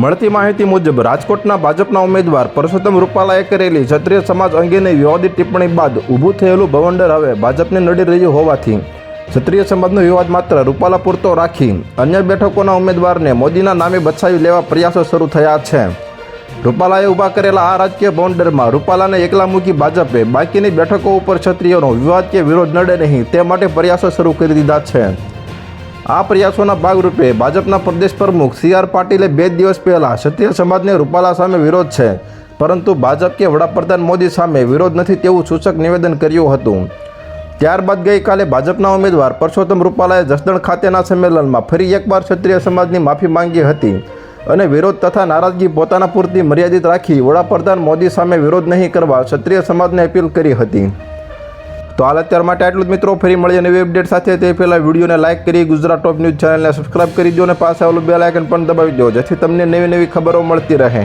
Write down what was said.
મળતી માહિતી મુજબ રાજકોટના ભાજપના ઉમેદવાર પરસોત્તમ રૂપાલાએ કરેલી ક્ષત્રિય સમાજ અંગેની વિવાદિત ટિપ્પણી બાદ ઊભું થયેલું ભવંડર હવે ભાજપને નડી રહ્યું હોવાથી ક્ષત્રિય સમાજનો વિવાદ માત્ર રૂપાલા પૂરતો રાખી અન્ય બેઠકોના ઉમેદવારને મોદીના નામે બચાવી લેવા પ્રયાસો શરૂ થયા છે। રૂપાલાએ ઊભા કરેલા આ રાજકીય ભવંડરમાં રૂપાલાને એકલા મૂકી ભાજપે બાકીની બેઠકો ઉપર ક્ષત્રિયોનો વિવાદ કે વિરોધ નડે નહીં તે માટે પ્રયાસો શરૂ કરી દીધા છે। આ પ્રયાસોના ભાગરૂપે ભાજપના પ્રદેશ પ્રમુખ CR પાટીલે 2 દિવસ પહેલાં ક્ષત્રિય સમાજને રૂપાલા સામે વિરોધ છે, પરંતુ ભાજપ કે વડાપ્રધાન મોદી સામે વિરોધ નથી તેવું સૂચક નિવેદન કર્યું હતું। ત્યારબાદ ગઈકાલે ભાજપના ઉમેદવાર પરસોત્તમ રૂપાલાએ જસદણ ખાતેના સંમેલનમાં ફરી એકવાર ક્ષત્રિય સમાજની માફી માંગી હતી અને વિરોધ તથા નારાજગી પોતાના પૂરતી મર્યાદિત રાખી વડાપ્રધાન મોદી સામે વિરોધ નહીં કરવા ક્ષત્રિય સમાજને અપીલ કરી હતી। તો હાલ અત્યાર માટે આટલું જ મિત્રો, ફરી મળીએ નવી અપડેટ સાથે। તે પહેલાં વિડીયોને લાઇક કરી ગુજરાત ટોપ ન્યૂઝ ચેનલને સબસ્ક્રાઇબ કરી દો અને પાસે આવેલું બેલ આઇકન પણ દબાવી દો, જેથી તમને નવી ખબરો મળતી રહે।